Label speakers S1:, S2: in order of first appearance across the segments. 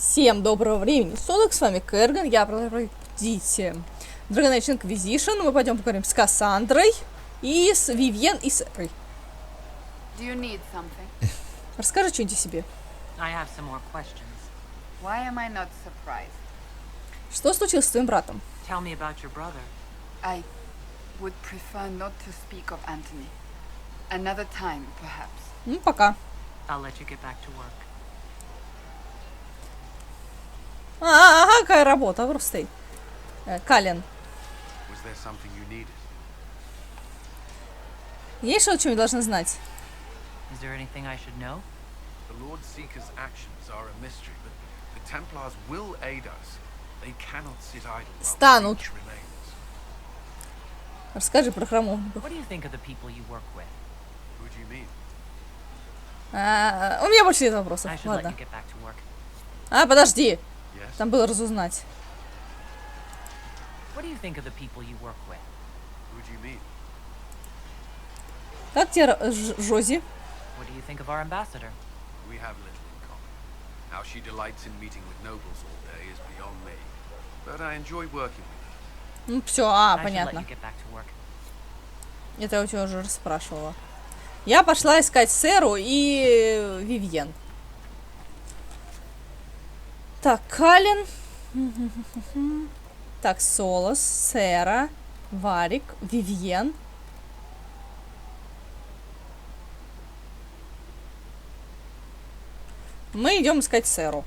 S1: Всем доброго времени суток, с вами Kerrgan, я прохождение Age Inquisition. Мы пойдем поговорим с Кассандрой и с Вивьен и Серой. Расскажи что-нибудь о себе. Что случилось с твоим братом? Ну, пока. Ага, какая работа, просто. Кален. Есть что-то, что мы должны знать? Станут. Расскажи про храмовников. У меня больше нет вопросов. Ладно. Подожди. Там было разузнать. Как тебе Жози? Ну все, понятно. Это я у тебя уже расспрашивала. Я пошла искать Серу и Вивьен. Так, Кален. Так, Солос, Сера, Варик, Вивьен. Мы идем искать Серу.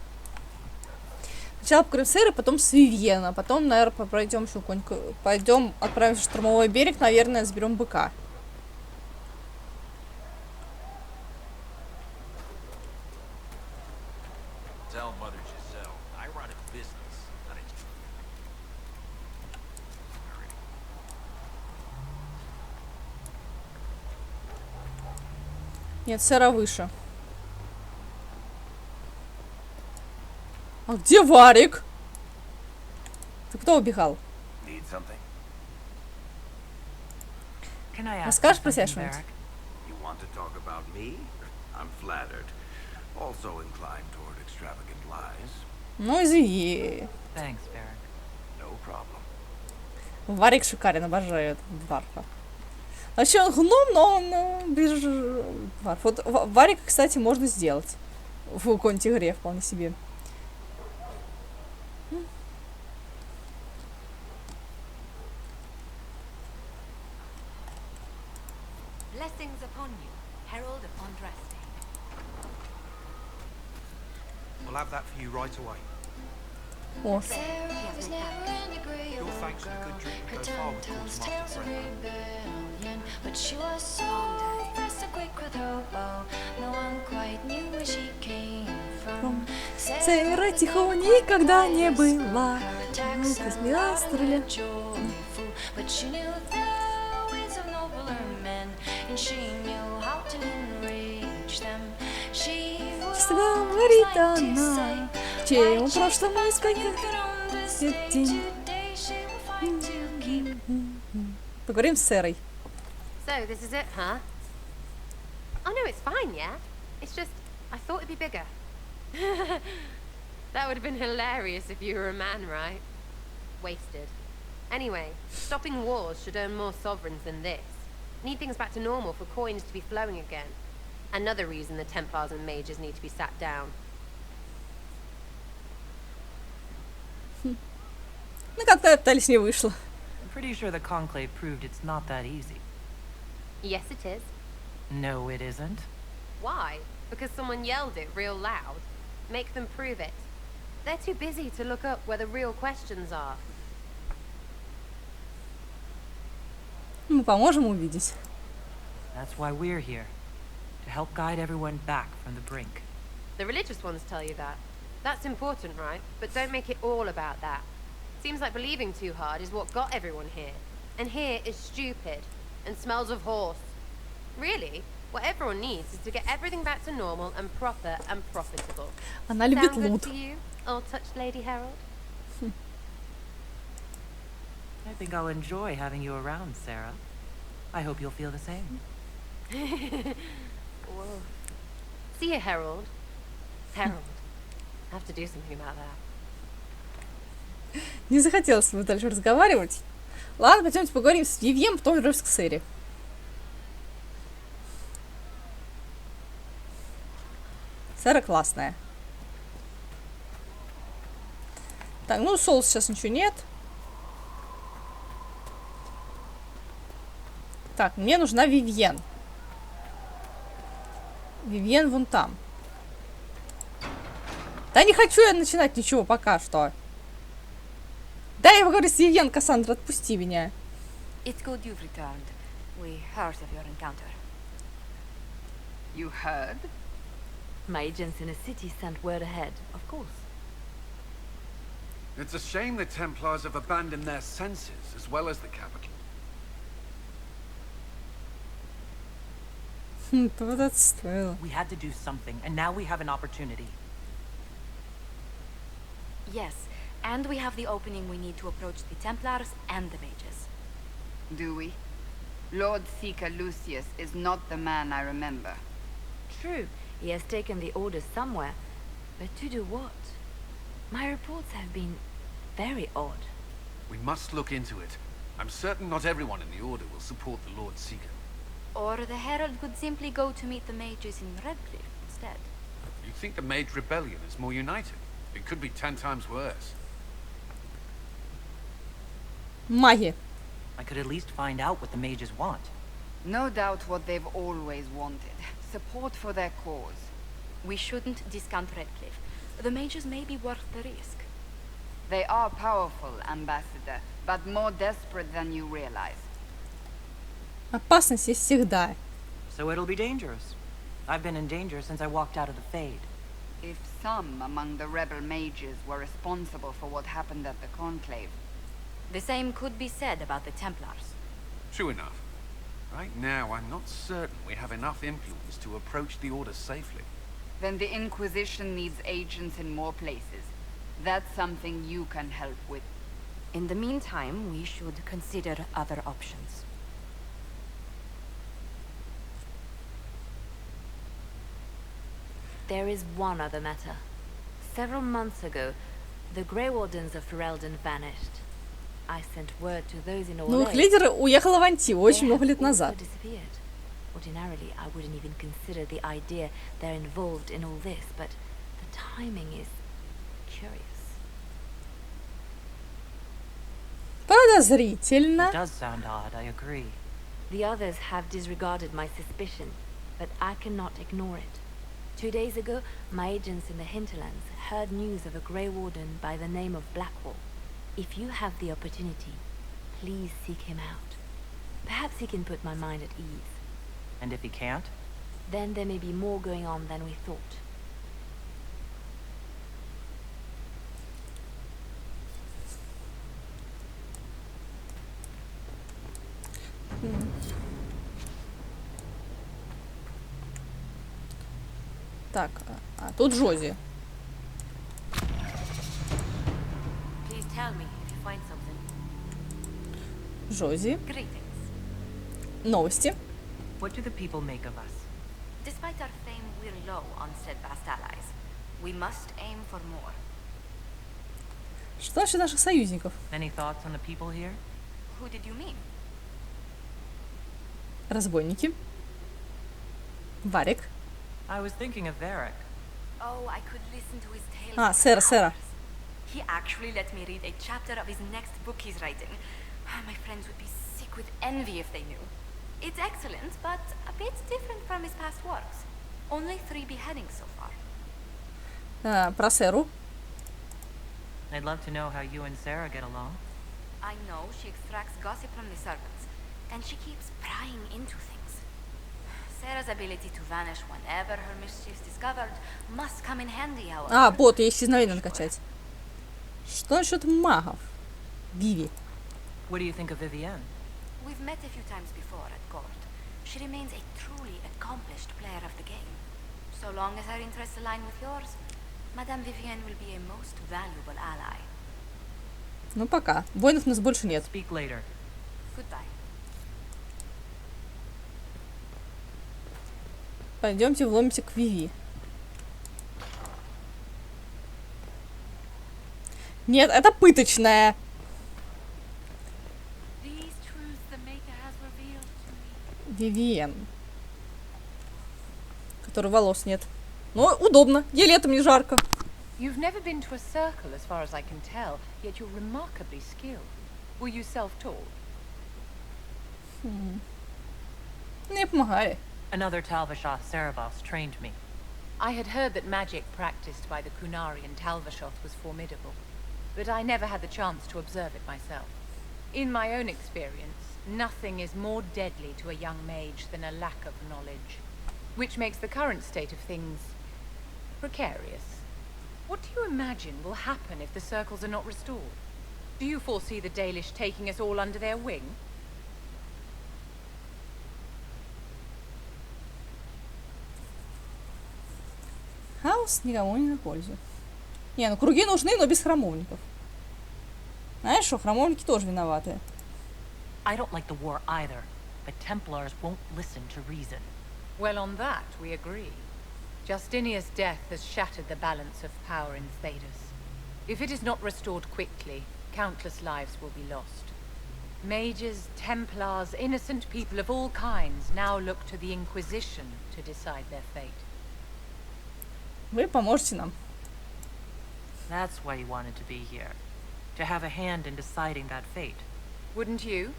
S1: Сначала покорим Серы, потом с Вивьена. Потом, наверное, пройдем еще какой-нибудь. Пойдем, отправимся в штурмовой берег, наверное, заберем быка. Нет, Сера выше. А где Варик? Ты кто убегал? Расскажешь про себя что-нибудь? Ну, извини. Варик шикарен, обожаю этот варфа. Вообще он гном, но он без варф. Вот Варика, кстати, можно сделать в какой-нибудь игре вполне себе. О. Сера тихо никогда не была. Что говорит она? В чьем прошлом несколько день. Поговорим с Серой.
S2: So this is it, huh? Oh no, it's fine, yeah. It's just I thought it'd be bigger. That would have been hilarious if you were a man, right? Wasted. Anyway, stopping wars should earn more sovereigns than this. Need things back to normal for coins to be flowing again. Another reason the Templars and mages need to be sat down.
S1: Ну как-то пытались, не вышло.
S3: I'm pretty sure the conclave proved it's not that easy.
S2: Yes, it is.
S3: No, it isn't.
S2: Why? Because someone yelled it real loud? Make them prove it. They're too busy to look up where the real questions are.
S1: Мы поможем увидеть.
S3: That's why we're here. To help guide everyone back from the brink.
S2: The religious ones tell you that. That's important, right? But don't make it all about that. Seems like believing too hard is what got everyone here. And here is stupid. And smells of horse. Really? What everyone needs is to get everything back to normal and proper and profitable.
S1: Она любит
S2: Sound good
S1: лут.
S2: to you, old-touched Lady Herald?
S3: I think I'll enjoy having you around, Sarah. I hope you'll feel the same.
S2: Whoa. See you, Herald. Herald. Have to do something about that.
S1: Не захотелось с дальше разговаривать. Ладно, пойдемте поговорим с Вивьен, потом вернемся к Серии. Сера классная. Так, ну соус сейчас ничего нет. Так, мне нужна Вивьен. Вивьен вон там. Да не хочу я начинать ничего пока что. Да, я говорю с Вивьен, Кассандра, отпусти меня.
S4: It's good you've returned. We heard of your encounter.
S5: You heard?
S4: My agents in the city sent word ahead, of course.
S6: It's a shame the Templars have abandoned their senses, as well as the capital.
S1: Вот это стоило.
S3: We had to do something, and now we have an opportunity.
S4: Yes, and we have the opening we need to approach the Templars and the mages.
S5: Do we? Lord Seeker Lucius is not the man I remember.
S4: True, he has taken the orders somewhere, but to do what? My reports have been very odd.
S6: We must look into it. I'm certain not everyone in the Order will support the Lord Seeker.
S4: Or the Herald could simply go to meet the mages in Redcliffe instead.
S6: You think the Mage Rebellion is more united? It could be 10 times worse.
S1: Маги.
S3: I could at least find out what the mages want.
S5: No doubt what they've always wanted. Support for their cause.
S4: We shouldn't discount Redcliffe. The mages may be worth the risk.
S5: They are powerful, Ambassador, but more desperate than you realize.
S1: Опасность есть всегда.
S3: So it'll be dangerous. I've been in danger since I walked out of the Fade.
S5: If some among the rebel mages were responsible for what happened at the Conclave,
S4: The same could be said about the Templars.
S6: True enough. Right now, I'm not certain we have enough influence to approach the Order safely.
S5: then the Inquisition needs agents in more places. That's something you can help with.
S4: In the meantime, we should consider other options. There is one other matter. Several months ago, the Grey Wardens of Ferelden vanished. I sent word to those in
S1: Ну, их
S4: Orlais.
S1: лидер уехал в Антигу
S4: They
S1: очень много
S4: have
S1: лет
S4: also
S1: назад.
S4: disappeared. Ordinarily, I wouldn't even consider the idea they're involved in all this, but the timing is curious.
S1: Подозрительно.
S3: It does sound odd, I agree.
S4: The others have disregarded my suspicion, but I cannot ignore it. 2 days ago, my agents in the hinterlands heard news of a Grey Warden by the name of Blackwall. If you have the opportunity, please seek him out. Perhaps he can put my mind at ease.
S3: And if he can't?
S4: Then there may be more going on than we thought.
S1: Так, тут Джози.
S4: Please tell me if you find something.
S1: Джози.
S4: Greetings.
S1: Новости.
S3: What do the people make of us?
S4: Despite our fame, we're low on steadfast allies. We must aim for more.
S1: Что насчет наших союзников?
S3: Any thoughts on the people here?
S4: Who did you mean?
S1: Разбойники. Варик.
S3: I was thinking of Varric.
S4: Oh, I could listen to his tales.
S1: Ah,
S4: for
S1: Sarah.
S4: hours. He actually let me read a chapter of his next book he's writing. My friends would be sick with envy if they knew. It's excellent, but a bit different from his past works. Only 3 beheadings so far.
S1: Про Серу.
S3: I'd love to know how you and Sarah get along.
S4: I know she extracts gossip from the servants, and she keeps prying into things. Sarah's ability to vanish whenever her mischief's discovered must come in handy, however.
S1: Вот, ей исчезновение надо качать. Что насчет магов? Виви.
S3: What do you think of Vivienne?
S4: We've met a few times before at court. She remains a truly accomplished player of the game. So long as her interests align with yours, Madame Vivienne will be a most valuable ally.
S1: Ну, пока. Воинов у нас больше нет.
S3: Speak later.
S4: Goodbye.
S1: Пойдемте вломимся к Виви. Нет, это пыточная.
S4: These truths the Maker has revealed to me.
S1: Вивиен. Которой волос нет. Ну, удобно. Ей летом не жарко.
S7: You've never been to a circle, as far as I can tell, yet you're remarkably skilled. Were you self-taught?
S1: Мне помогали.
S3: Another Talvashah Cerebos trained me.
S7: I had heard that magic practiced by the Kunari and Talvashoth was formidable, but I never had the chance to observe it myself. In my own experience, nothing is more deadly to a young mage than a lack of knowledge, which makes the current state of things precarious. What do you imagine will happen if the circles are not restored? Do you foresee the Dalish taking us all under their wing?
S1: Хаос никому не на пользу. Не, ну круги нужны, но без храмовников. Знаешь что, храмовники тоже виноваты.
S3: I don't like the war either, but Templars won't listen to reason.
S7: Well, on that, we agree. Justinia's death has shattered the balance of power in Thedas. If it is not restored quickly, countless lives will be lost. Mages, Templars, innocent people of all kinds now look to the Inquisition to decide their fate.
S1: Вы поможете нам.
S3: That's why you wanted to be here. To have a hand in deciding that fate.
S7: Wouldn't you?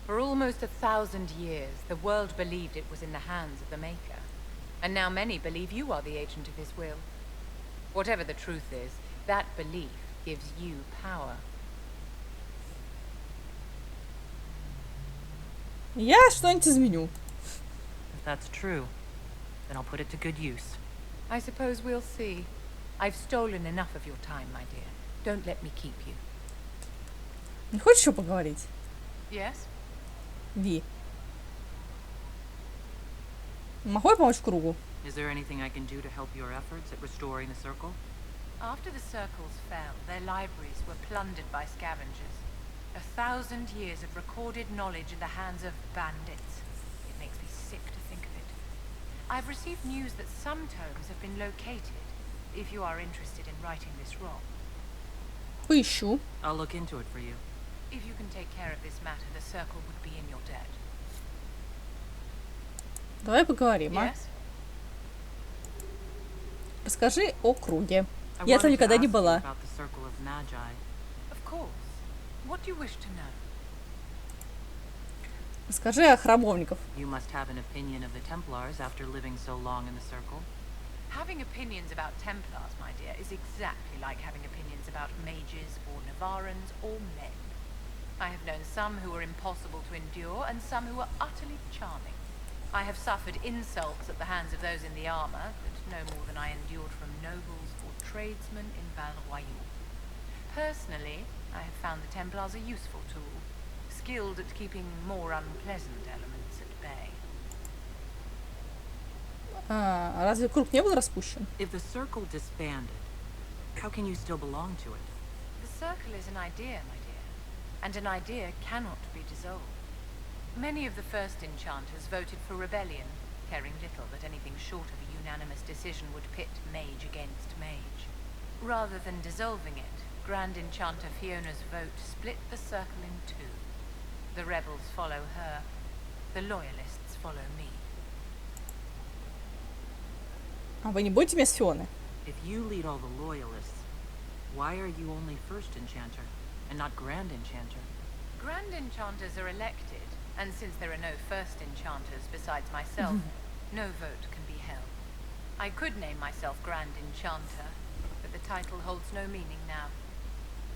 S7: For almost 1,000 years, the world believed it was in the hands of the Maker. And now many believe you are the agent of his will. Whatever the truth is, that belief gives you power.
S1: Я что-нибудь изменю.
S3: If that's true, then I'll put it to good use.
S7: I suppose we'll see. I've stolen enough of your time, my dear. Don't let me keep you.
S1: Не хочешь еще поговорить?
S7: Yes?
S1: Ви. Могу я помочь кругу?
S3: Is there anything I can do to help your efforts at restoring the circle?
S7: After the circles fell, their libraries were plundered by scavengers. 1,000 years of recorded knowledge in the hands of bandits. It makes me sick to think of it. I've received news that some tomes have been located, if you are interested in righting this wrong.
S1: Поищу.
S3: I'll look into it for you.
S7: If you can take care of this matter, the circle would be in your debt.
S1: Давай поговорим, а?
S7: Yes?
S1: Расскажи о круге.
S3: I
S1: Я там
S3: wanted to
S1: никогда
S3: ask
S1: не
S3: you
S1: была.
S3: about the Circle of Magi.
S7: Of course. What do you wish to know?
S1: Расскажи о храмовников.
S3: You must have an opinion of the Templars after living so long in the Circle.
S7: Having opinions about Templars, my dear, is exactly like having opinions about mages or Navarans or men. I have known some who were impossible to endure and some who were utterly charming. I have suffered insults at the hands of those in the armor, but no more than I endured from nobles or tradesmen in Val-Royaux. Personally, I have found the Templars a useful tool, skilled at keeping more unpleasant elements at bay.
S1: А разве круг не был распущен?
S3: If the Circle disbanded, how can you still belong to it?
S7: The circle is an idea, my dear, and an idea cannot be dissolved. Many of the first enchanters voted for rebellion, caring little that anything short of a unanimous decision would pit mage against mage. Rather than dissolving it, Grand Enchanter Fiona's vote split the circle in two. The rebels follow her, the loyalists follow me.
S1: А вы не будете меня с Фионы?
S3: If you lead all the Loyalists, why are you only First Enchanter and not Grand Enchanter?
S7: Grand Enchanters are elected, and since there are no first enchanters besides myself, no vote can be held. I could name myself Grand Enchanter, but the title holds no meaning now.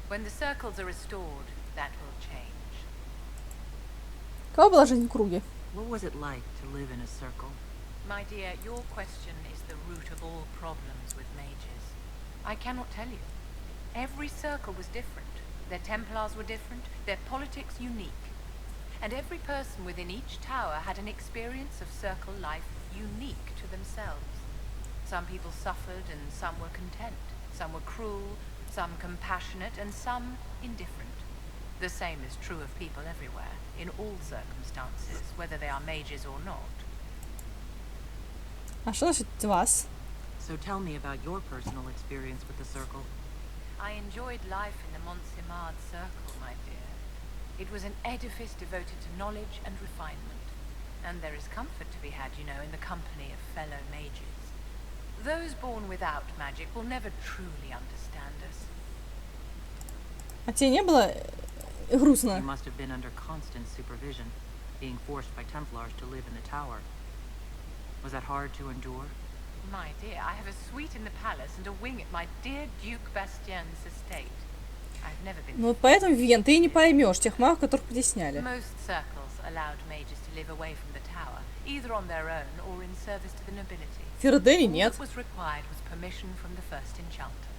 S7: When the circles are restored, that will change.
S1: Каково была жизнь в круге?
S3: What was it like to live in a circle?
S7: My dear, your question is the root of all problems with mages. I cannot tell you. Every circle was different. Their Templars were different, their politics unique. And every person within each tower had an experience of circle life unique to themselves. Some people suffered and some were content. Some were cruel, some compassionate, and some indifferent. The same is true of people everywhere, in all circumstances, whether they are mages or not.
S1: А что значит вас?
S3: So tell me about your personal experience with the Circle.
S7: I enjoyed life in the Montsimard Circle, my dear. It was an edifice devoted to knowledge and refinement. And there is comfort to be had, you know, in the company of fellow mages. Those born without magic will never truly understand us.
S1: А тебе не было грустно?
S3: You must have been under constant supervision, being forced by Templars to live in the tower. Was that hard to endure?
S7: My dear, I have a suite in the palace and a wing at my dear Duke Bastien's estate. I've never been...
S1: Ну вот поэтому, Вивьен, ты не поймешь тех магов, которых притесняли.
S7: Most circles allowed mages to live away from the tower, either on their own or in service to the nobility.
S1: В Фердене
S7: All
S1: нет.
S7: that was required was permission from the first enchanter.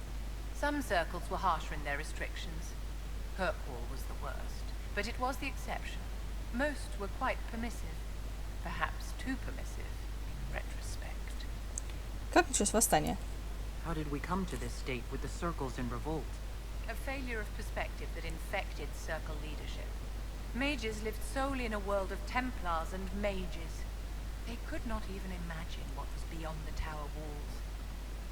S7: Some circles were harsher in their restrictions. Kirkwall was the worst, but it was the exception. Most were quite permissive, perhaps too permissive in retrospect.
S1: Как началось восстание?
S3: How did we come to this state with the circles in revolt?
S7: A failure of perspective that infected circle leadership. Mages lived solely in a world of Templars and mages. They could not even imagine what was beyond the tower walls.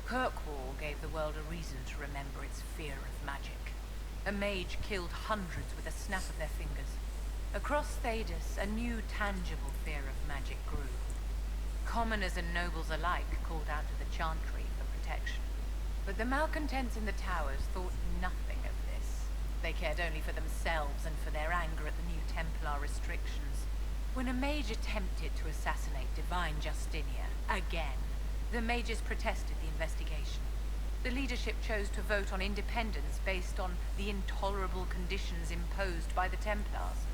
S7: Kirkwall gave the world a reason to remember its fear of magic. A mage killed hundreds with a snap of their fingers. Across Thedas, a new tangible fear of magic grew. Commoners and nobles alike called out to the Chantry for protection. But the malcontents in the towers thought nothing of this. They cared only for themselves and for their anger at the new Templar restrictions. When a mage attempted to assassinate Divine Justinia, again, the mages protested the investigation. The leadership chose to vote on independence based on the intolerable conditions imposed by the Templars,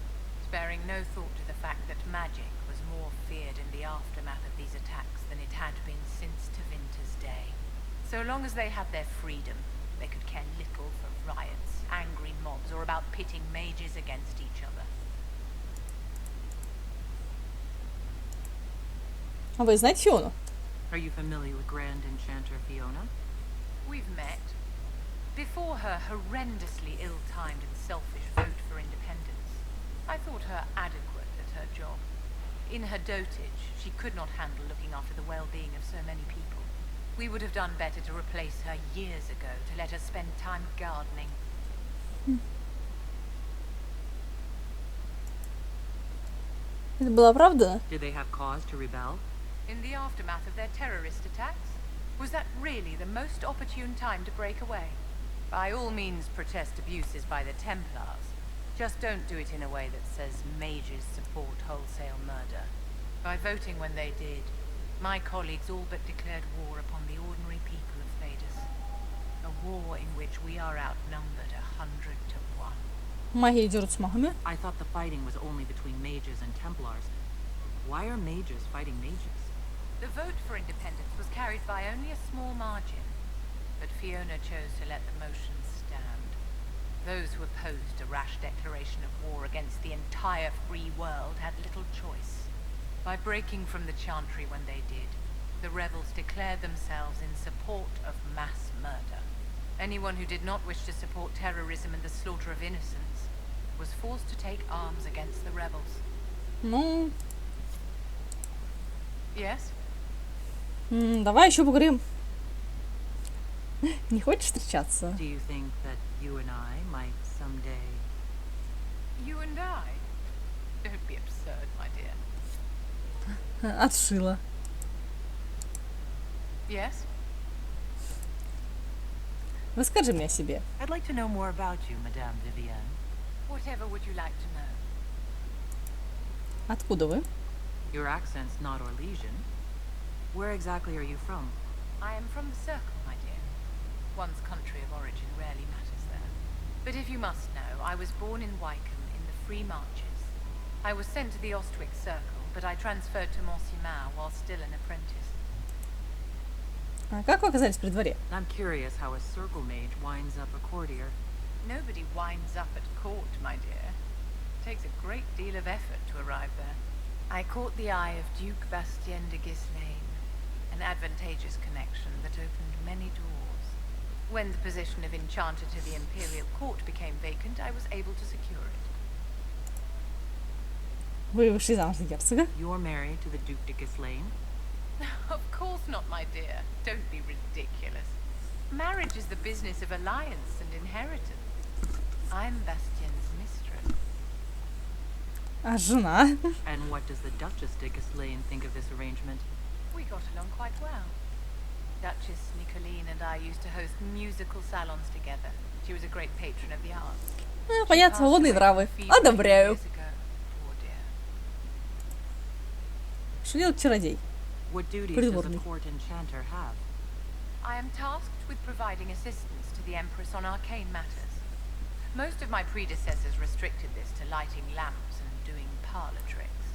S7: sparing no thought to the fact that magic was more feared in the aftermath of these attacks than it had been since Tevinter's day. So long as they had their freedom, they could care little for riots, angry mobs, or about pitting mages against each other.
S1: А вы знаете Фиону?
S3: Are you familiar with Grand Enchanter Fiona?
S7: We've met. Before her horrendously ill-timed and selfish vote for independence, I thought her adequate at her job. In her dotage, she could not handle looking after the well-being of so many people. We would have done better to replace her years ago, to let her spend time gardening.
S1: Это была правда?
S3: Did they have cause to rebel?
S7: In the aftermath of their terrorist attacks? Was that really the most opportune time to break away? By all means protest abuses by the Templars. Just don't do it in a way that says mages support wholesale murder. By voting when they did, my colleagues all but declared war upon the ordinary people of Thedas. A war in which we are outnumbered 100 to 1.
S1: Маги дерут с магами?
S3: I thought the fighting was only between mages and Templars. Why are mages fighting mages?
S7: The vote for independence was carried by only a small margin, but Fiona chose to let the motion stand. Those who opposed a rash declaration of war against the entire free world had little choice. By breaking from the Chantry when they did, the rebels declared themselves in support of mass murder. Anyone who did not wish to support terrorism and the slaughter of innocents was forced to take arms against the rebels.
S1: Ну,
S7: Yes?
S1: давай еще поговорим. Не хочешь встречаться?
S3: Do you think that you and I might someday...
S7: You and I? Don't be absurd, my dear.
S1: Отшила.
S7: Yes?
S1: Расскажи мне о себе.
S3: I'd like to know more about you, Madame Vivienne.
S7: Whatever would you like to know?
S1: Откуда вы?
S3: Your accent's not Orlesian. Where exactly are you from?
S7: I am from the Circle, my dear. One's country of origin rarely matters there. But if you must know, I was born in Wycombe in the Free Marches. I was sent to the Ostwick Circle, but I transferred to Montsimard while still an apprentice.
S1: А как вы оказались при дворе?
S3: I'm curious how a circle mage winds up a courtier.
S7: Nobody winds up at court, my dear. It takes a great deal of effort to arrive there. I caught the eye of Duke Bastien de Ghislaine, an advantageous connection that opened many doors. When the position of enchanter to the Imperial Court became vacant, I was able to secure it.
S1: Вы вышли замуж за герцога?
S3: You're married to the Duke de Ghislaine?
S7: Of course not, my dear. Don't be ridiculous. Marriage is the business of alliance and inheritance. I'm Bastien's mistress.
S1: А жена?
S3: And what does the Duchess de Castellane think of this arrangement?
S7: We got along quite well. Duchess Nicoline and I used to host musical salons together. She was a great patron of the arts.
S1: Понятно, свободные нравы. Одобряю. Что делает чародей?
S3: What duties does a
S1: Придворный.
S3: court enchanter have?
S7: I am tasked with providing assistance to the Empress on arcane matters. Most of my predecessors restricted this to lighting lamps and doing parlor tricks.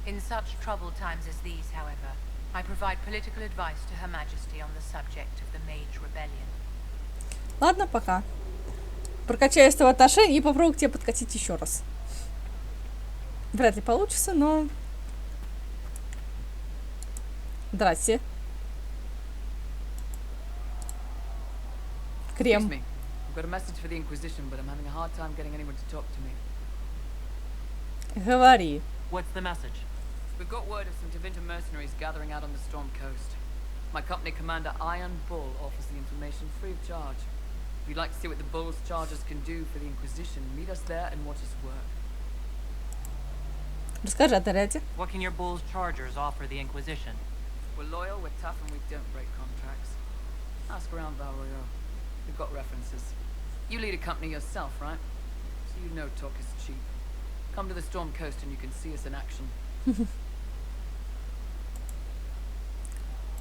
S7: In such troubled times as these, however, I provide political advice to Her Majesty on the subject of the Mage Rebellion.
S1: Ладно, пока. Прокачаю с тобой отношения и попробую к тебе подкатить еще раз. Вряд ли получится, но... Здрасте. Крем.
S8: Excuse me. I've got a message for the Inquisition, but I'm having a hard time getting anyone to talk to me.
S1: Говори.
S3: What's the message?
S8: We've got word of some Tevinter mercenaries gathering out on the Storm Coast. My company commander, Iron Bull, offers the information free of charge. If you'd like to see what the Bull's charges can do for the Inquisition, meet us there and watch us work.
S1: Расскажи о отряде.
S3: What can your bull's chargers offer the Inquisition?
S8: We're loyal, we're tough, and we don't break contracts. Ask around Val Royale. We've got references. You lead a company yourself, right? So you know talk is cheap. Come to the Storm Coast and you can see us in action.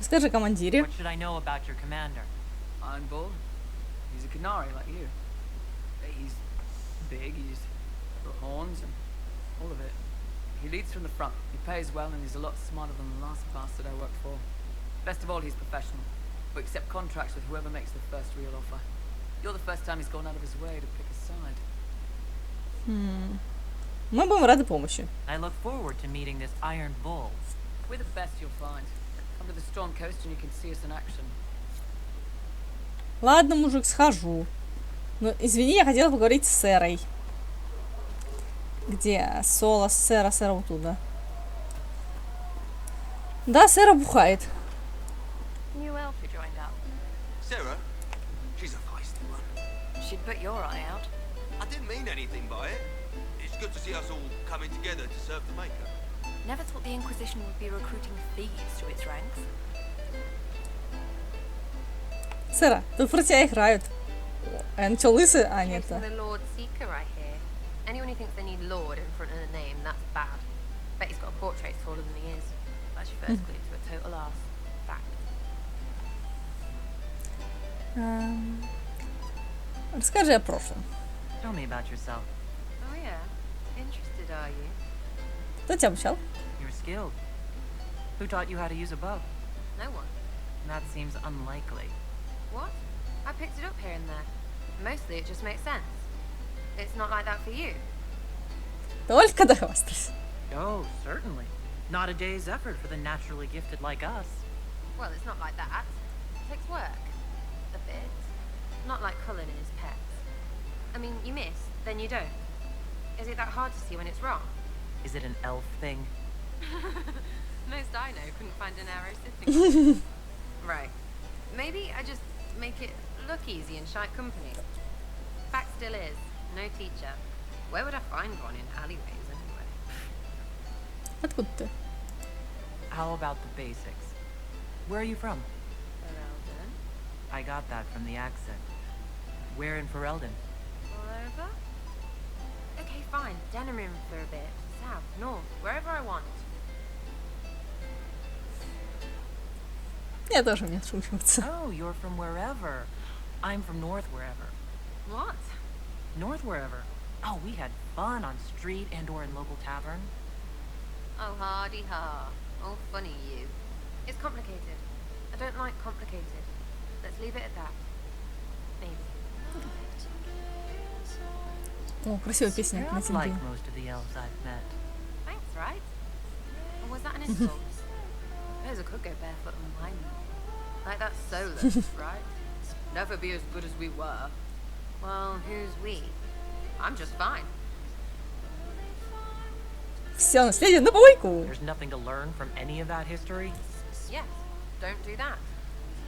S1: Расскажи о командире.
S3: What should I know about your commander?
S8: Iron Bull? He's a Canary like you. He's big, he's got horns and all of it. He leads from the front. He pays well and he's a lot smarter than the last bastard I worked for. Best of all, he's professional. We accept contracts with whoever makes the first real offer. You're the first time he's gone out of his way to pick a side.
S1: Мы будем рады помощи.
S3: I look forward to meeting this Iron Bull.
S8: We're the best you'll find. Come to the Storm Coast and you can see us in action.
S1: Ладно, мужик, схожу. Но, извини, я хотела поговорить с Серой. Где Соло, Сера вот туда. Да, Сера бухает.
S4: New elf who joined up.
S6: Sarah? She's a feisty one.
S4: She'd put your eye out.
S6: I didn't mean anything by it. It's good to see us all coming together to serve the Maker.
S4: Never thought the Inquisition would be recruiting thieves to its ranks.
S1: Сера, тут про тебя играют. А он что, лысый? А, нет.
S2: Chasing the Lord Seeker, I hear. Anyone who thinks they need Lord in front of the name, that's bad. Bet he's got a portrait taller than he is. That's your first clue to a total arse. Fact.
S1: Расскажи о прошлом.
S3: Tell me about yourself.
S2: Oh yeah? Interested, are you?
S1: Кто тебя обучал?
S3: You're skilled. Who taught you how to use a bow?
S2: No one.
S3: That seems unlikely.
S2: What? I picked it up here and there. Mostly it just makes sense. It's not like that for you.
S1: Только да хвастайся.
S3: Oh, certainly. Not a day's effort for the naturally gifted like us.
S2: Well, it's not like that. It takes work. A bit. Not like Cullen and his pets. I mean, you miss, then you don't. Is it that hard to see when it's wrong?
S3: Is it an elf thing?
S2: Most I know couldn't find an arrow sitting. Right. Maybe I just make it look easy in shy company. Fact still is, no teacher. Where would I find one in alleyways anyway?
S1: Откуда ты?
S3: How about the basics? Where are you from?
S2: Ferelden?
S3: I got that from the accent. Where in Ferelden?
S2: All over? Okay, fine. Denerim for a bit. South, north, wherever I want.
S1: Я тоже умею отшучиваться.
S3: Oh, you're from wherever. I'm from north wherever.
S2: What?
S3: North wherever. Oh, we had fun on street and or in local tavern.
S2: Oh, hardy ha. Oh, funny you. It's complicated. I don't like complicated. Let's leave it at that. Maybe.
S1: О, красивая песня
S3: You're
S1: на
S3: not like
S1: тебе.
S3: most of the elves I've met.
S2: Thanks, right? Or was that an insult? I suppose I could go barefoot and whine. Like that Solus, right? Never be as good as we were. Well, who's we? I'm just fine.
S1: Все, наследие на помойку.
S3: There's nothing to learn from any of that history.
S2: Yes, don't do that.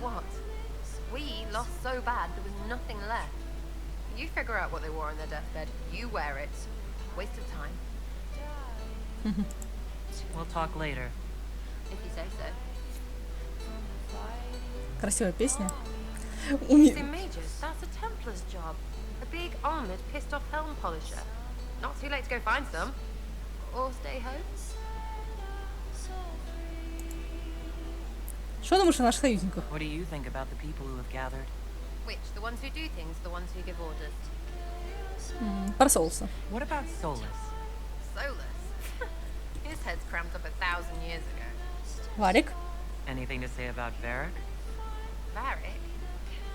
S2: What? We lost so bad there was nothing left. You figure out what they wore on their deathbed. You wear it. Waste of time.
S3: We'll talk later.
S2: If you say so.
S1: Красивая песня.
S2: Using mages, that's a Templar's job. A big, armoured, pissed-off helm polisher. Not too late to go find some. Or stay home.
S1: Что думаешь о наших союзниках?
S3: What do you think about the people who have gathered?
S2: Which? The ones who do things, the ones who give orders?
S1: Про соуса.
S3: What about Solus?
S2: Solus. His head's cramped up 1,000 years ago.
S1: Варик.
S3: Anything to say about Varric?
S2: Varric?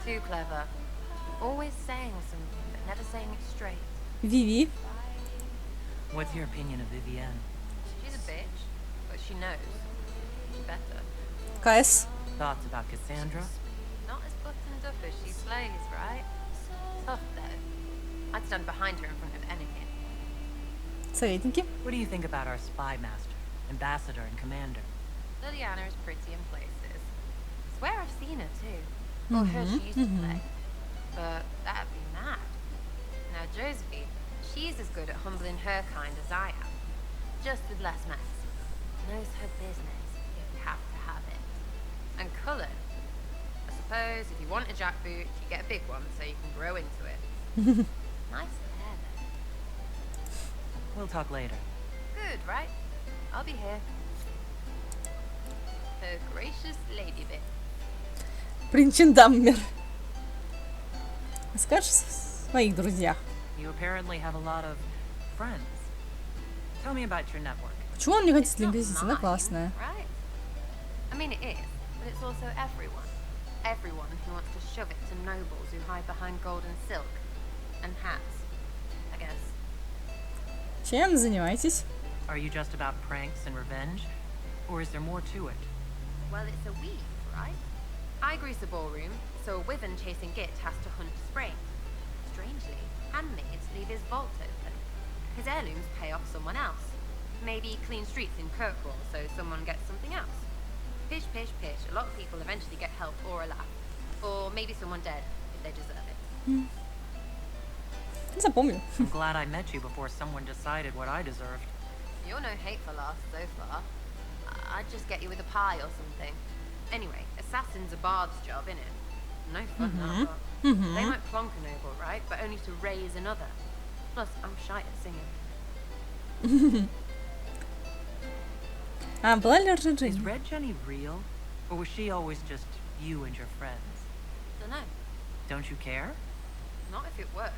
S2: Too clever. Always saying something, but never saying it straight.
S1: Виви.
S3: What's your opinion of Vivienne?
S2: She's a bitch, but she knows. She better.
S1: Каэс.
S3: Thoughts about Cassandra?
S2: Not as buttoned up as she slays, right? Tough, though. I'd stand behind her in front of anything.
S1: Советники.
S3: What do you think about our spy master, ambassador, and commander?
S2: Liliana is pretty in places. Swear I've seen her, too. Or her she used to play. But that'd be mad. Now, Josephine, she's as good at humbling her kind as I am. Just with less mess. Knows her business, if you have to have it. And colour. I suppose if you want a jackboot, you get a big one so you can grow into it. Nice hair, though.
S3: We'll talk later.
S2: Good, right? I'll be here. Her gracious lady bit.
S1: Принчендаммер. Скажешь о своих друзьях.
S3: You apparently have a lot of friends. Tell me about your network.
S1: Почему он не хотит
S2: It's not
S1: лингвистить? Она
S2: mine,
S1: классная.
S2: right? I mean, it is, but it's also everyone. Everyone who wants to shove it to nobles who hide behind gold and silk. And hats, I guess.
S1: Чем занимаетесь?
S3: Are you just about pranks and revenge? Or is there more to it?
S2: Well, it's a weave, right? I grease a ballroom, so a wyvern chasing Git has to hunt Sprain. Strangely, handmaids leave his vault open. His heirlooms pay off someone else. Maybe clean streets in Kirkwall so someone gets something else. Pish, pish, pish. A lot of people eventually get help or a laugh. Or maybe someone dead, if they deserve it.
S1: Запомню.
S3: I'm glad I met you before someone decided what I deserved.
S2: You're no hateful ass so far. I'd just get you with a pie or something. Anyway, assassin's a bard's job, innit? No fun, that lot. They might plonk a noble, right? But only to raise another. Plus, I'm shy at singing.
S1: А, была ли
S3: Is
S1: жизнь?
S3: Red Jenny real? Or was she always just you and your friends?
S2: Dunno.
S3: Don't you care?
S2: Not if it works.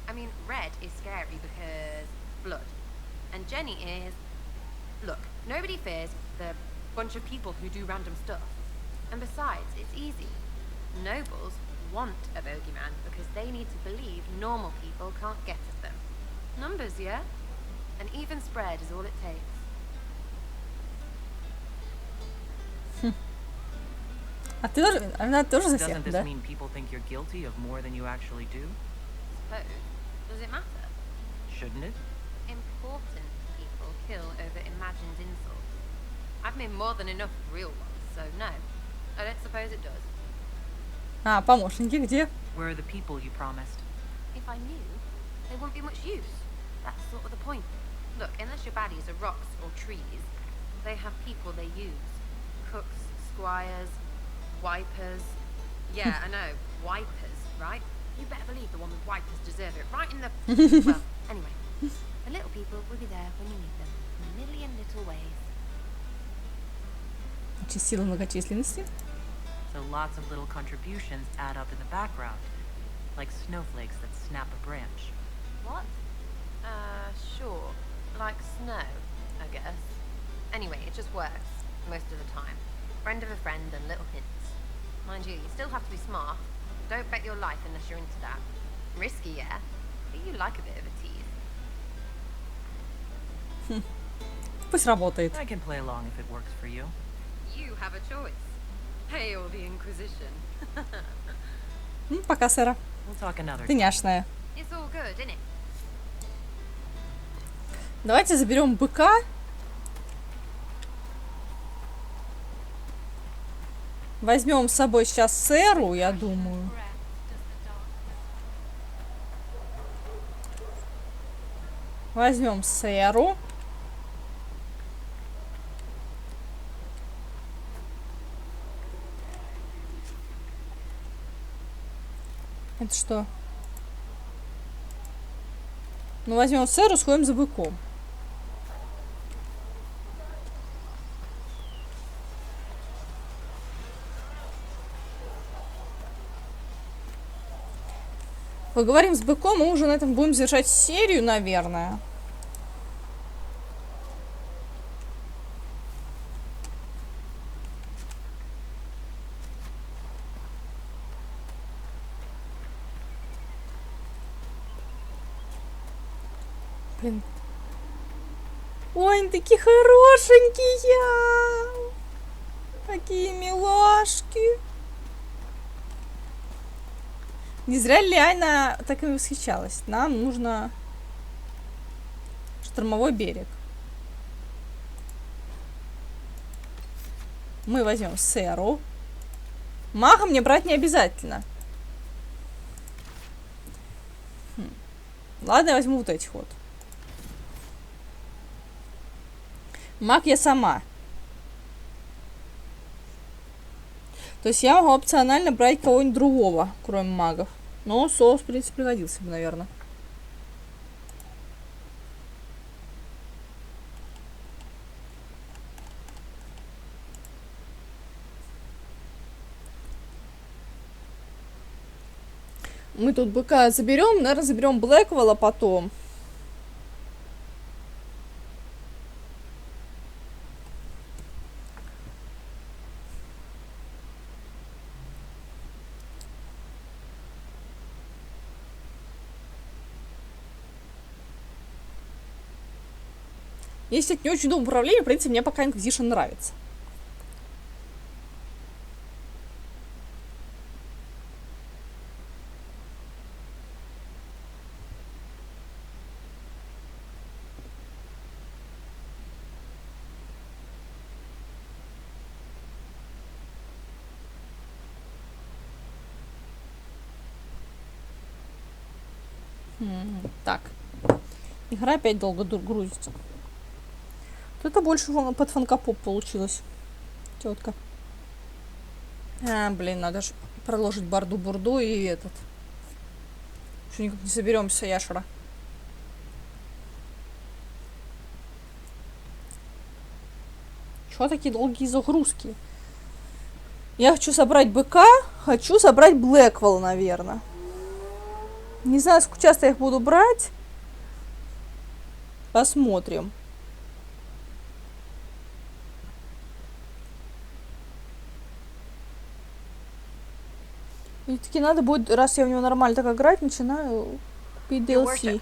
S2: I mean, Red is scary because blood. And Jenny is... Look, nobody fears the bunch of people who do random stuff. And besides, it's easy. Nobles want a bogeyman because they need to believe normal people can't get at them. Numbers, yeah? An even spread is all it takes.
S1: А ты тоже, она тоже за всех,
S3: Doesn't this
S1: да?
S3: mean people think you're guilty of more than you actually do?
S2: Suppose. Does it matter?
S3: Shouldn't it?
S2: Important people kill over imagined insults. I've made more than enough real ones, so no. I don't suppose it does.
S1: А, помощники где?
S3: Where are the people you promised?
S2: If I knew, they wouldn't be much use. That's sort of the point. Look, unless your baddies are rocks or trees, they have people they use. Cooks, squires, wipers. Yeah, I know, wipers, right? You better believe the one with wipers deserve it, right in the... Well, anyway, the little people will be there when you need them, in a million little ways.
S1: Учить силу многочисленности.
S3: So lots of little contributions add up in the background, like snowflakes that snap a branch.
S2: What? Sure. Like snow, I guess. Anyway, it just works, most of the time. Friend of a friend and little hints. Mind you, you still have to be smart. Don't bet your life unless you're into that. Risky, yeah? But you like a bit of a tease.
S1: Пусть работает.
S3: I can play along if it works for you.
S2: You have a choice. Hail the Inquisition.
S1: Пока, сэра.
S3: We'll talk another
S1: Ты
S3: time.
S1: няшная.
S2: It's all good, isn't it?
S1: Давайте заберем быка. Возьмем с собой сейчас Серу, я думаю. Возьмем Серу. Это что? Ну, возьмем Серу, сходим за быком. Поговорим с быком, мы уже на этом будем завершать серию, наверное. Блин. Ой, они такие хорошенькие. Такие милашки. Не зря Лиана так и восхищалась. Нам нужно штормовой берег. Мы возьмем Серу. Мага мне брать не обязательно. Ладно, я возьму вот этих вот. Маг я сама. То есть я могу опционально брать кого-нибудь другого, кроме магов. Но соус, в принципе, пригодился бы, наверное. Мы тут быка заберем, наверное, заберем Блэквелла потом. Если это не очень удобное управление, в принципе, мне пока Inquisition нравится. Так. Игра опять долго грузится. Это больше под фанкопоп получилось. Тетка. Блин, надо же продолжить барду-бурду и этот. Еще никак не соберемся, яшера. Чего такие долгие загрузки? Я хочу собрать быка, хочу собрать Блэквелла, наверное. Не знаю, сколько часто я их буду брать. Посмотрим. И таки надо будет, раз я в него нормально так играть, начинаю пить DLC.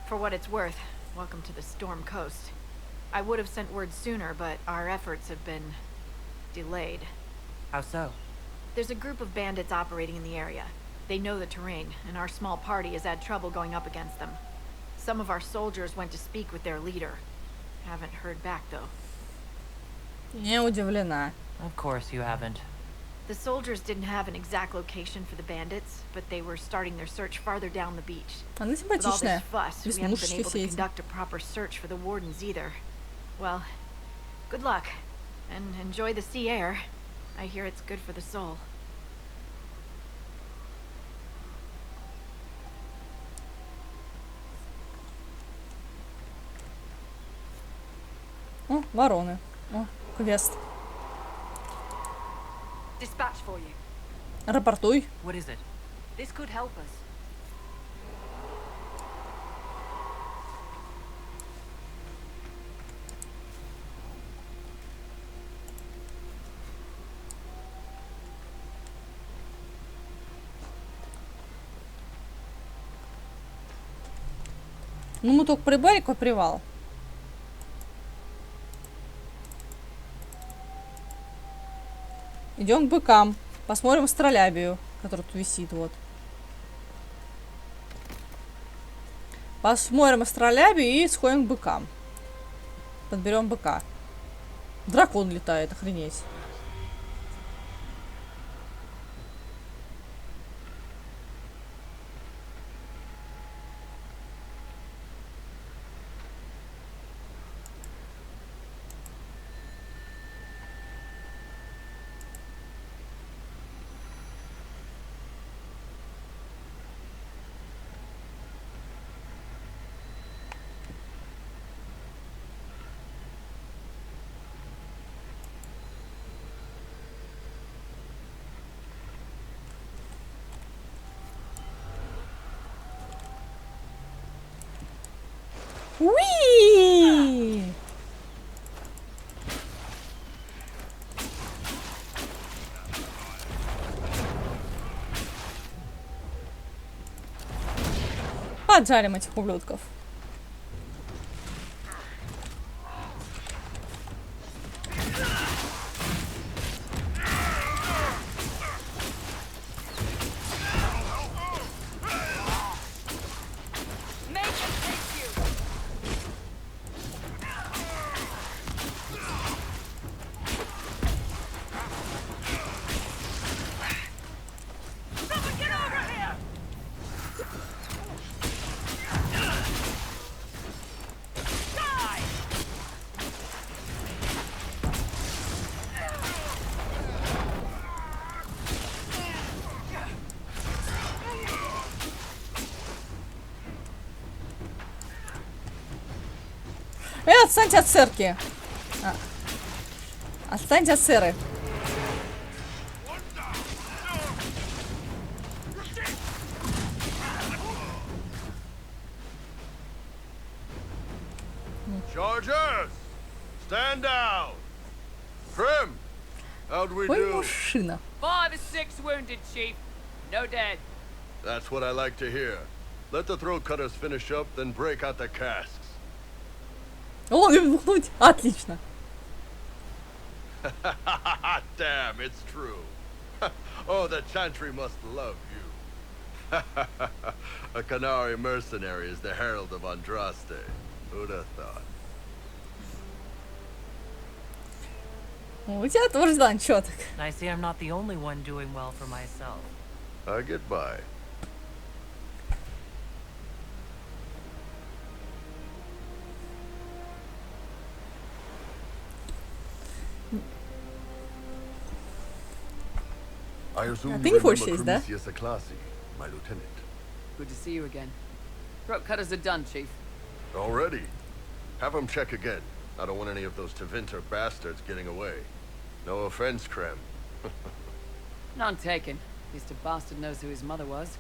S9: For what it's worth, welcome to the Storm Coast. I would have sent word sooner, but our efforts have been delayed.
S3: How so?
S9: There's a group of bandits operating in the area. They know the terrain, and our small party has had trouble going up against them. Some of our soldiers went to speak with their leader. Haven't heard back, though.
S1: Не удивлена.
S3: Of course you haven't.
S9: The soldiers didn't have an exact location for the bandits, but they were starting their search farther down the beach.
S1: Она
S9: With all
S1: симпатичная.
S9: this fuss, we haven't been able to
S1: все эти.
S9: conduct a proper search for the wardens either. Well, good luck, and enjoy the sea air. I hear it's good for the soul.
S1: О, вороны. О, квест.
S9: Dispatch for you.
S1: Рапортуй.
S3: What is it?
S9: This could help us.
S1: Ну, мы только прибыли к привалу. Идем к быкам. Посмотрим астролябию, которая тут висит, вот. Посмотрим астролябию и сходим к быкам. Подберем быка. Дракон летает, охренеть. Уи! Поджарим этих ублюдков. Отстаньте от сырки. Отстаньте от сыры.
S6: Chargers! Stand down! Trim! How'd we
S1: Ой,
S6: do?
S1: машина.
S8: 5 or 6 wounded, Chief. No dead.
S6: That's what I like to hear. Let the throat cutters finish up, then break out the casks.
S1: О, вдохнуть. Отлично.
S6: Damn, it's true. Oh, the Chantry must love you. A Canary mercenary is the herald of Andraste. Who'd have thought?
S1: У тебя тоже дан чёток.
S3: I see I'm not the only one doing well for myself.
S6: I get by. I assume
S1: А
S6: you
S1: ты не хочешь
S6: remember
S1: есть, да?
S6: Cremisius Aclassi, my lieutenant.
S8: Good to see you again. Throat cutters are done, Chief.
S6: Already? Have him check again. I don't want any of those Tevinter bastards getting away. No offense, Krem.
S8: None taken. At least a bastard knows who his mother was.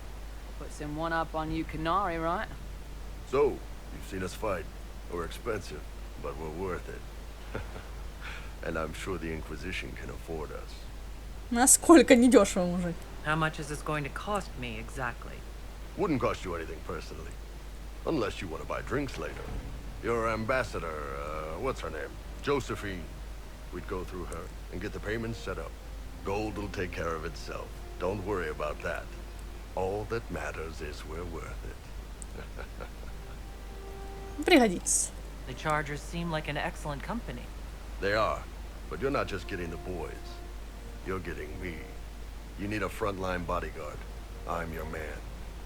S8: Puts him one up on you Canary, right?
S6: So, you've seen us fight. We're expensive, but we're worth it. And I'm sure the Inquisition can afford us.
S1: Насколько недешево, мужик.
S3: How much is this going to cost me exactly?
S6: Wouldn't cost you anything personally. Unless you want to buy drinks later. Your ambassador, what's her name? Josephine. We'd go through her and get the payments set up. Gold will take care of itself. Don't worry about that. All that matters is we're worth it.
S1: Пригодится.
S3: The Chargers seem like an excellent company.
S6: They are, but you're not just getting the boys. You're getting me. You need a frontline bodyguard. I'm your man.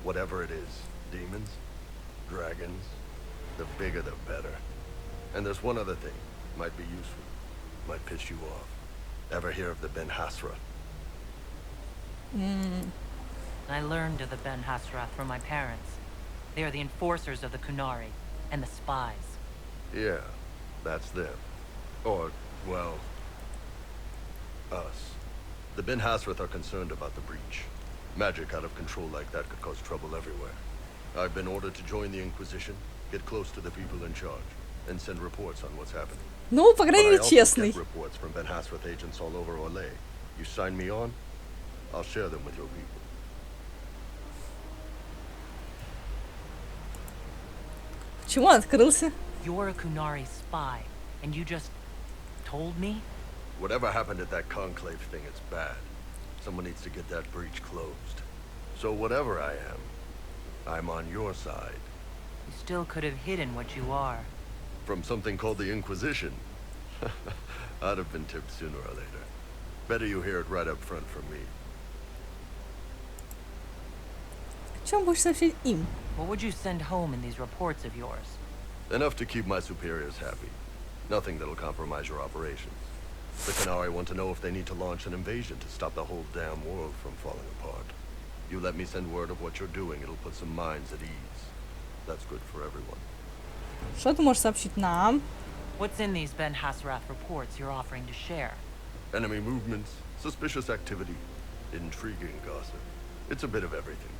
S6: Whatever it is. Demons? Dragons? The bigger the better. And there's one other thing. Might be useful. Might piss you off. Ever hear of the Ben Hasra?
S3: I learned of the Ben Hasrath from my parents. They are the enforcers of the Kunari and the spies.
S6: Yeah, that's them. Or, well, us. The Ben Hasrath are concerned about the breach. Magic out of control like that could cause trouble everywhere. I've been ordered to join the Inquisition, get close to the people in charge, and send reports on what's happening.
S1: Ну, по
S6: But
S1: крайней
S6: I
S1: мере,
S6: also
S1: честный.
S6: get reports from Ben Hasrath agents all over Orlais. You sign me on, I'll share them with your people.
S1: Почему он открылся?
S3: You're a Kunari spy, and you just told me?
S6: Whatever happened at that conclave thing, it's bad. Someone needs to get that breach closed. So whatever I am, I'm on your side.
S3: You still could have hidden what you are.
S6: From something called the Inquisition. I'd have been tipped sooner or later. Better you hear it right up front from me.
S1: О чем будешь сообщить им?
S3: What would you send home in these reports of yours?
S6: Enough to keep my superiors happy. Nothing that'll compromise your operations. The Canary want to know if they need to launch an invasion to stop the whole damn world from falling apart. You let me send word of what you're doing, it'll put some minds at ease. That's good for everyone.
S1: Что ты можешь сообщить нам?
S3: What's in these Ben Hasrath reports you're offering to share?
S6: Enemy movements, suspicious activity, intriguing gossip. It's a bit of everything.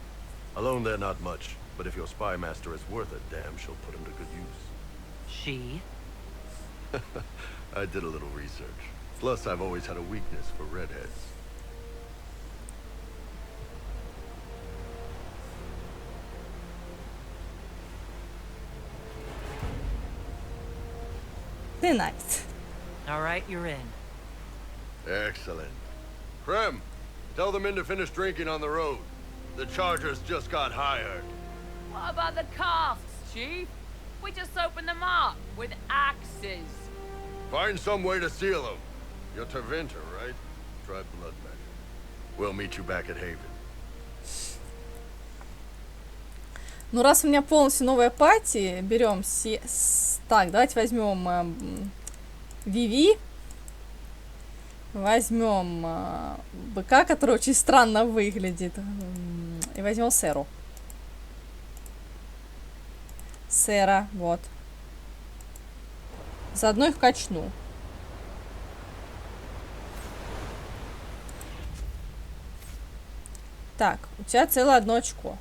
S6: Alone they're not much, but if your spy master is worth it, damn, she'll put him to good use.
S3: She?
S6: I did a little research. Plus, I've always had a weakness for redheads.
S1: Ты nice.
S3: All right, you're in.
S6: Excellent. Krem, tell the men to finish drinking on the road. The Chargers just got hired.
S5: What about the casks, Chief? We just opened them up with axes.
S6: Find some way to seal them. You're Tervinter, right? Try blood measure. We'll meet you back at Haven.
S1: Ну, раз у меня полностью новая пати, берем так, давайте возьмем Виви. Возьмем быка, который очень странно выглядит. И возьмем Сэру. Сэра, вот. Заодно их качну. Так, у тебя целое 1 очко.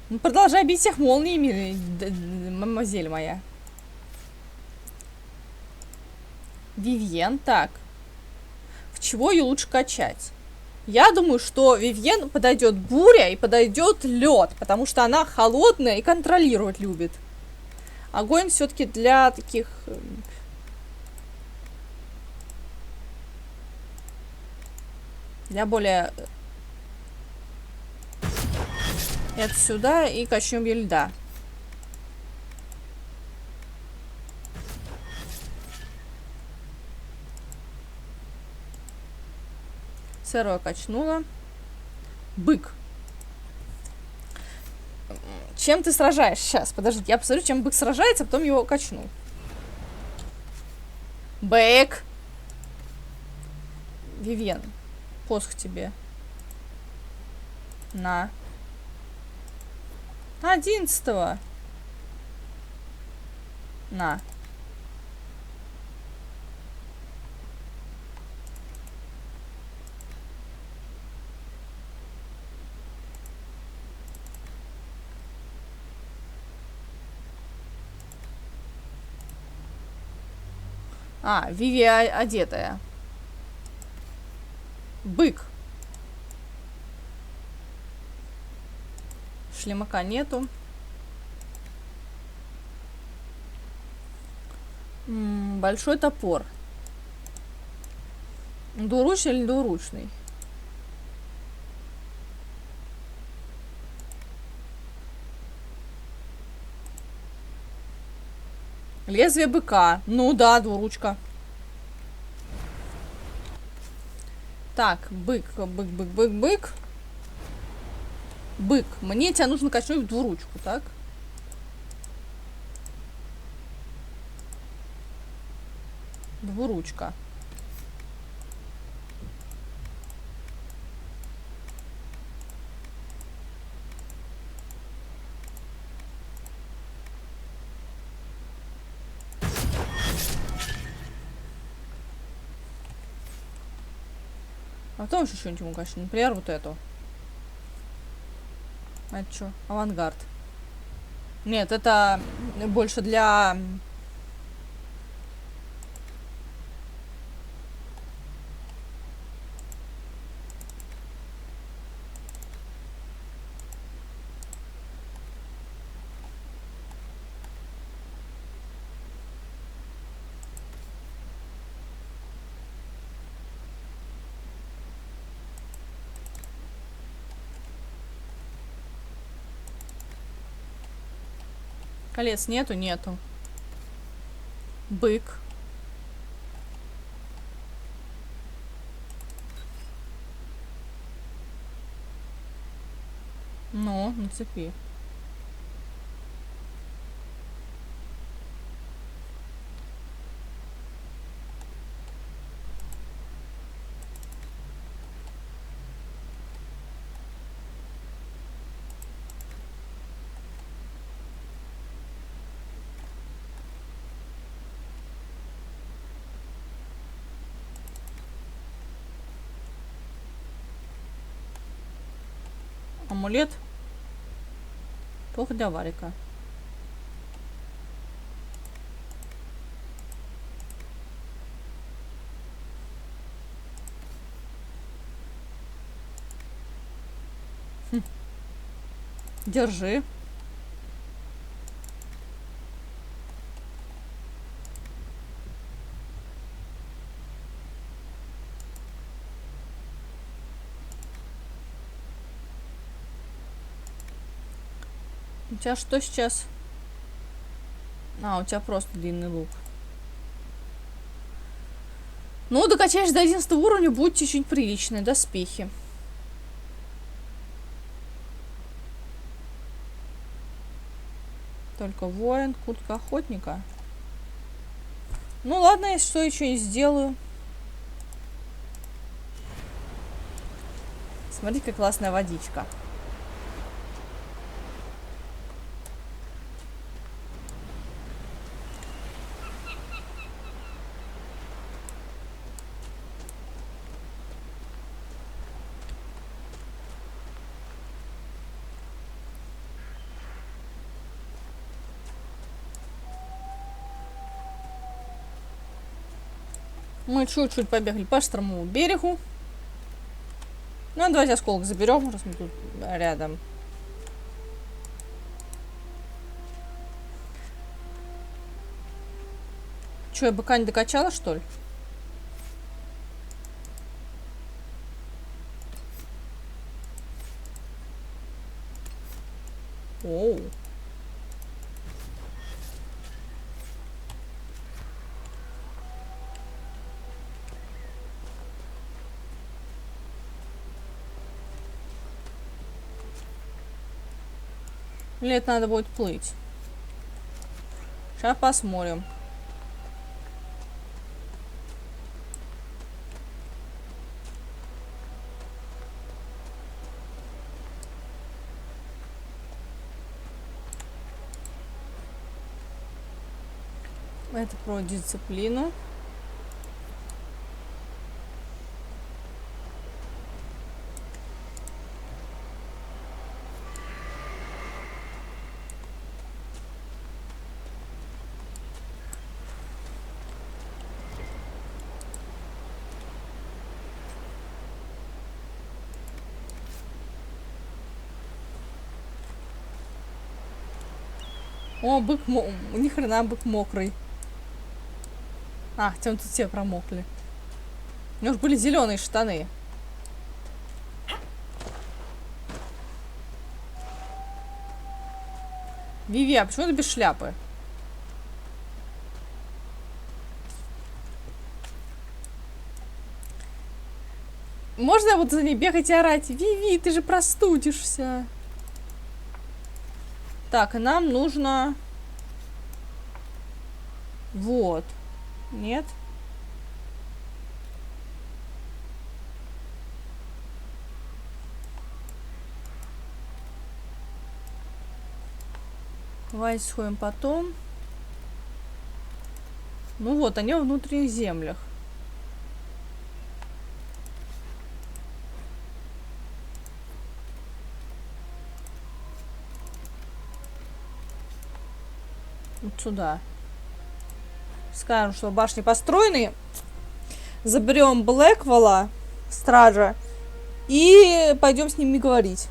S1: Ну, продолжай бить их молниями, мамазель моя. Вивьен, так. В чего ее лучше качать? Я думаю, что Вивьен подойдет буря и подойдет лед, потому что она холодная и контролировать любит. Огонь все-таки для таких... Для более... Это сюда и качнем ее льда. Сырое качнула. Бык. Чем ты сражаешься? Сейчас, подожди, я посмотрю, чем бык сражается, а потом его качну. Бык. Вивьен, посох тебе. На. 11-го. На. А, Виви одетая. Бык. Шлемака нету. Большой топор. Двуручный или двуручный? Лезвие быка. Ну да, двуручка. Так, бык. Бык. Мне тебя нужно качнуть в двуручку, так? Двуручка. А потом еще что-нибудь ему качнуть. Например, вот эту. А это что? Авангард. Нет, это больше для... Колец нету? Нету. Бык. Ну, на цепи. Амулет. Плохо для варика. Держи. У тебя что сейчас? А, у тебя просто длинный лук. Ну, докачаешь до 11 уровня, будут чуть-чуть приличные доспехи. Только воин, куртка охотника. Ну ладно, если что, еще и сделаю. Смотри, какая классная водичка. Мы чуть-чуть побегали по штормовому берегу. Ну, давайте осколок заберем, раз мы тут рядом. Че, я быка не докачала, что ли? Оу. Или это надо будет плыть? Сейчас посмотрим. Это про дисциплину. О, бык, ни хрена бык мокрый. А, хотя тут все промокли. У него же были зеленые штаны. Виви, а почему ты без шляпы? Можно я буду за ней бегать и орать? Виви, ты же простудишься. Так, и нам нужно... Вот. Нет? Давайте сходим потом. Ну вот, они во внутренних землях. Вот сюда. Скажем, что башни построены. Заберем Блэквелла, стража, и пойдем с ними говорить.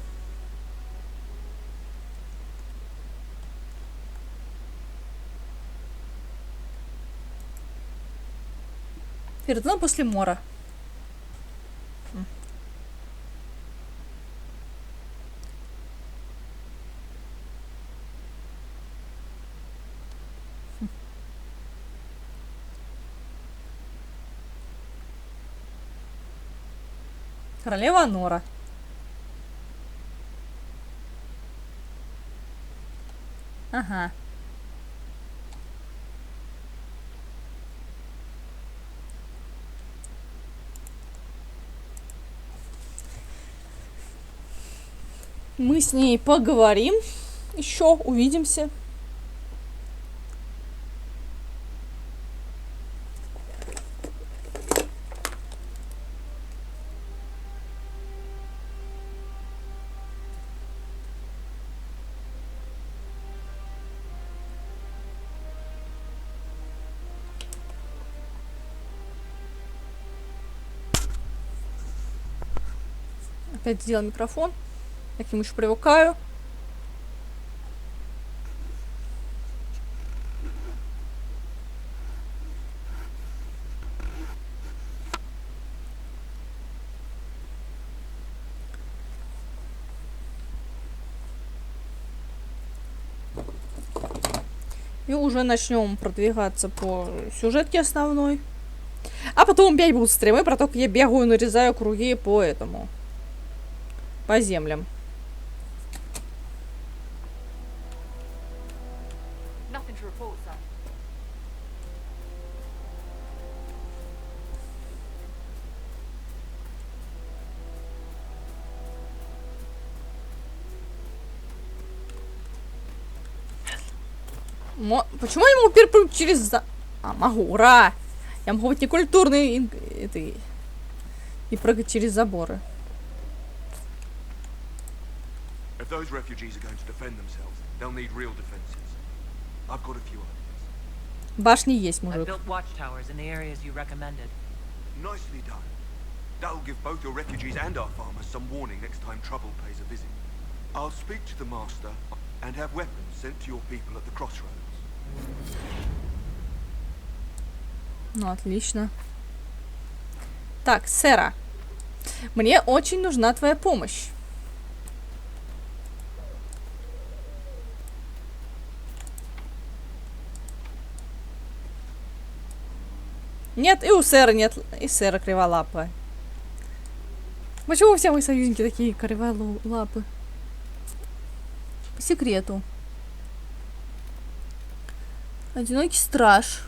S1: Перед нами после мора. Королева Нора. Ага. Мы с ней поговорим. Еще увидимся. Опять сделал микрофон. Я к нему еще привыкаю. И уже начнем продвигаться по сюжетке основной. А потом опять будут стримы про то, как я бегаю, нарезаю круги по этому. По землям. Почему я не могу перепрыгнуть через могу, ура! Я могу быть некультурной и прыгать через заборы. Башни есть, мужик. Ну, отлично. Так, Сэра. Мне очень нужна твоя помощь. Нет, и у Сэры нет. И Сэра криволапая. Почему все мои союзники такие криволапы? По секрету. Одинокий страж.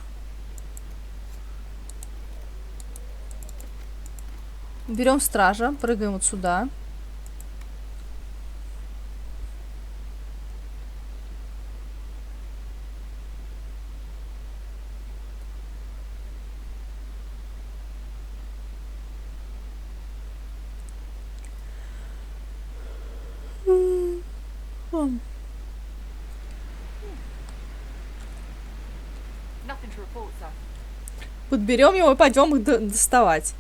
S1: Берем стража, прыгаем вот сюда. Подберем его и пойдем их доставать.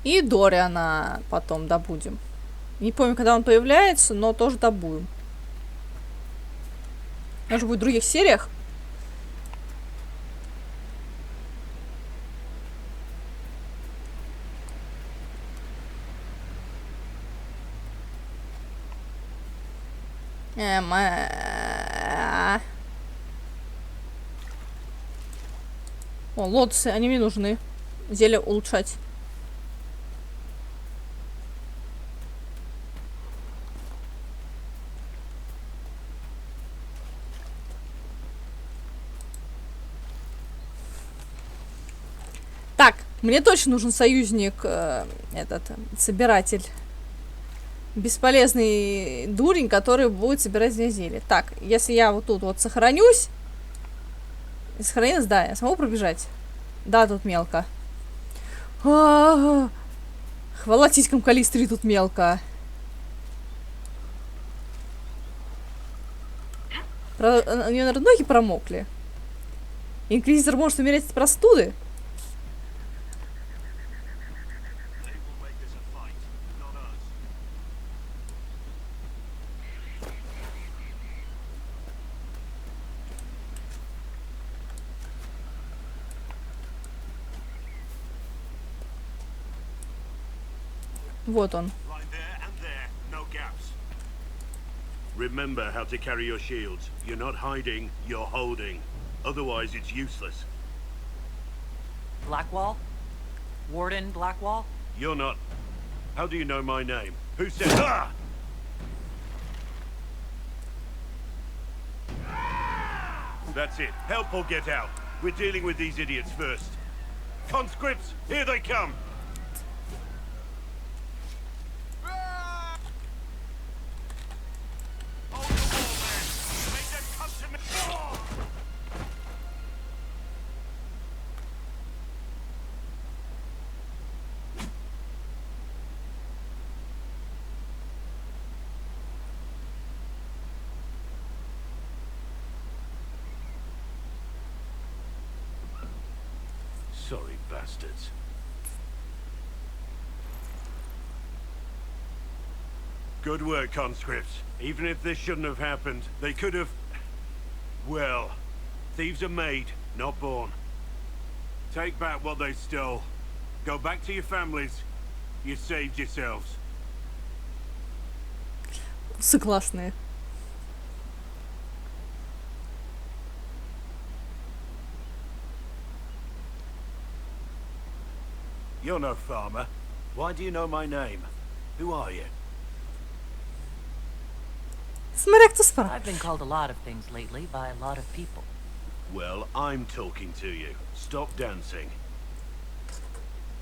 S1: И Дориана потом добудем. Не помню, когда он появляется, но тоже добудем. Может, будет в других сериях. О, лотосы, они мне нужны. Зелье улучшать. Так, мне точно нужен союзник, этот, собиратель. Бесполезный дурень, который будет собирать зелье. Так, если я вот тут вот сохранюсь. Сохранилась, да, я смогу пробежать? Да, тут мелко. Хвала титькам Калистри, тут мелко. У нее, наверное, ноги промокли. Инквизитор может умереть от простуды? Вот он.
S10: Remember how to carry your shields. You're not hiding, you're holding. Otherwise, it's useless.
S3: Blackwall? Warden Blackwall?
S10: You're not. How do you know my name? Who said ah? That's it. Help or get out. We're dealing with these idiots first. Conscripts, here they come. Sorry, bastards. Good work, conscripts. Even if this shouldn't have happened, they could have... Well, thieves are made, not born. Take back what they stole. Go back to your families. You saved yourselves.
S1: Согласны.
S10: You're no farmer. Why do you know my name? Who are you?
S1: Смотря кто спрашивает.
S3: I've been called a lot of things lately by a lot of people.
S10: Well, I'm talking to you. Stop dancing.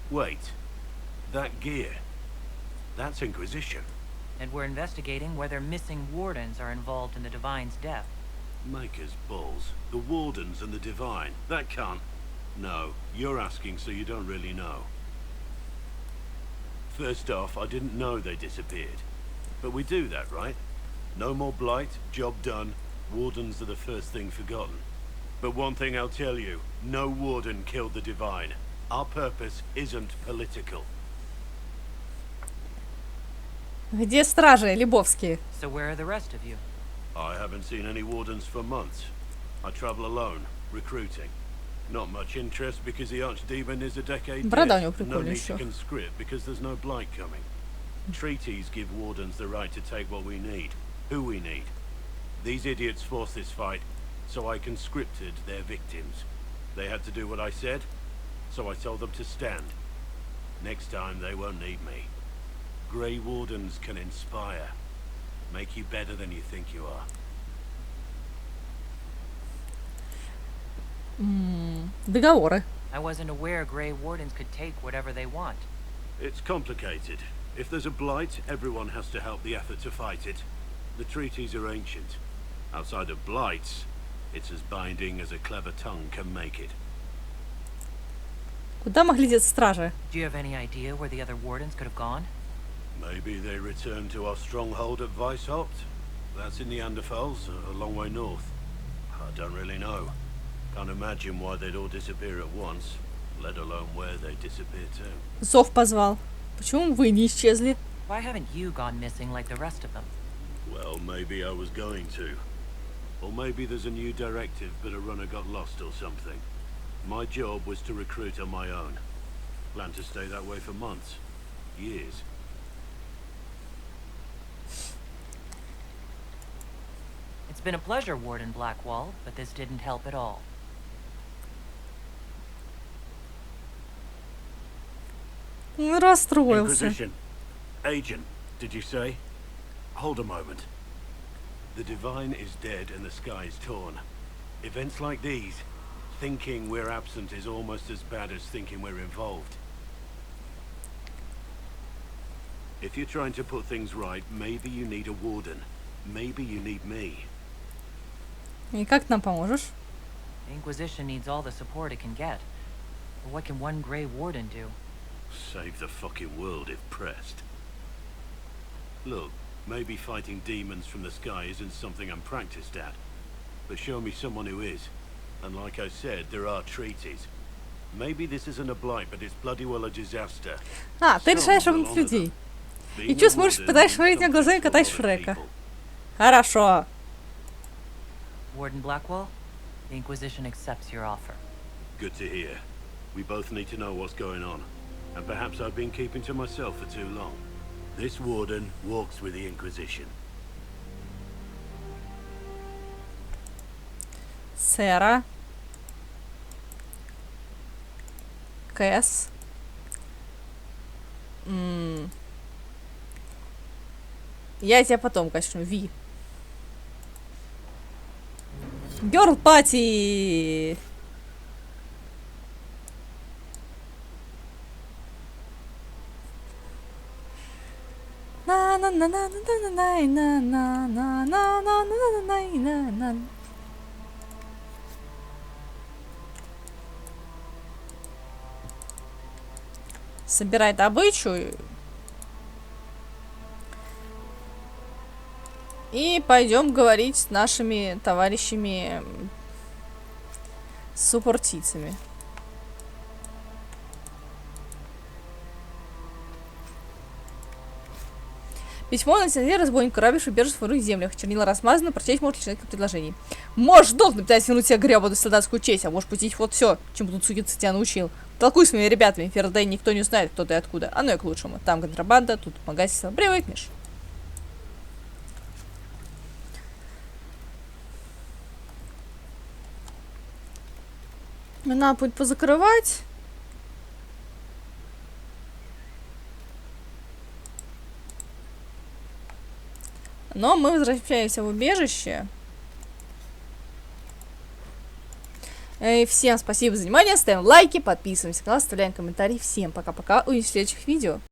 S10: Wait. That gear. That's Inquisition.
S3: And we're investigating whether missing wardens are involved in the Divine's death.
S10: Maker's balls. The Wardens and the Divine. That can't... No, you're asking so you don't really know. First off, I didn't know they disappeared. But we do that, right? No more blight, job done. Wardens are the first thing forgotten. But one thing I'll tell you, no Warden killed the Divine. Our purpose isn't political.
S1: Где стражи Лебовские?
S3: So where are the rest of you?
S10: I haven't seen any Wardens for months. I travel alone, recruiting. Not much interest because the Archdemon is a decade
S1: Борода у него
S10: dead. No
S1: прикольная
S10: need to
S1: еще.
S10: conscript because there's no blight coming. Treaties give Wardens the right to take what we need, who we need. These idiots forced this fight, so I conscripted their victims. They had to do what I said, so I told them to stand. Next time they won't need me. Grey Wardens can inspire, make you better than you think you are.
S1: Договоры.
S3: I wasn't aware Grey Wardens could take whatever they want.
S10: It's complicated. If there's a blight, everyone has to help the effort to fight it. The treaties are ancient. Outside of blights, it's as binding as a clever tongue can make it.
S1: Куда могли деться стражи?
S3: Do you have any idea where the other Wardens could have gone?
S10: Maybe they returned to our stronghold at Weishaupt. That's in the Anderfels, a long way north. I don't really know. Can't imagine why they'd all disappear at once, let alone where they disappear to.
S1: Зов позвал. Почему вы не исчезли?
S3: Why haven't you gone missing like the rest of them?
S10: Well, maybe I was going to. Or maybe there's a new directive, but a runner got lost or something. My job was to recruit on my own. Plan to stay that way for months. Years.
S3: It's been a pleasure, Warden Blackwall, but this didn't help at all.
S1: Он расстроился.
S10: Inquisition. Agent, did you say? Hold a moment. The Divine is dead and the sky is torn. Events like these, thinking we're absent is almost as bad as thinking we're involved. If you're trying to put things right, maybe you need a warden. Maybe you need me.
S1: И как ты нам поможешь?
S3: The Inquisition needs all the support it can get. But what can one Grey Warden do?
S10: Save the fucking world if pressed. Look, maybe fighting demons from the sky isn't something I'm practiced at. But show me someone who is. And like I said, there are treaties. Maybe this isn't a blight, but it's bloody well a disaster.
S1: А, ты решаешь обмануть людей. И чё смотришь, пытаешь смотреть на глаза и катаешь Шрека. Хорошо.
S3: Warden Blackwall, the Inquisition accepts your offer.
S10: Good to hear. We both need to know what's going on. And perhaps I've been keeping to myself for too long. This warden walks with the Inquisition.
S1: Сера. Кэс. Я тебя потом качну. Ви. Гёрл пати! Собирай добычу. И пойдем говорить с нашими товарищами суппортийцами. Письмо на стене разбойник, грабишь убежище в своих землях. Чернила размазаны, прочесть может лишь несколько предложений. Можешь, должен пытаться вернуть себе гребаную солдатскую честь, а можешь пустить вот все, чему тут судиться тебя научил. Толкуй с моими ребятами, Фердей никто не знает, кто ты и откуда. Оно и к лучшему. Там контрабанда, тут магазин, привыкнешь. Надо будет позакрывать. Но мы возвращаемся в убежище. И всем спасибо за внимание. Ставим лайки, подписываемся на канал, оставляем комментарии. Всем пока-пока. Увидимся в следующих видео.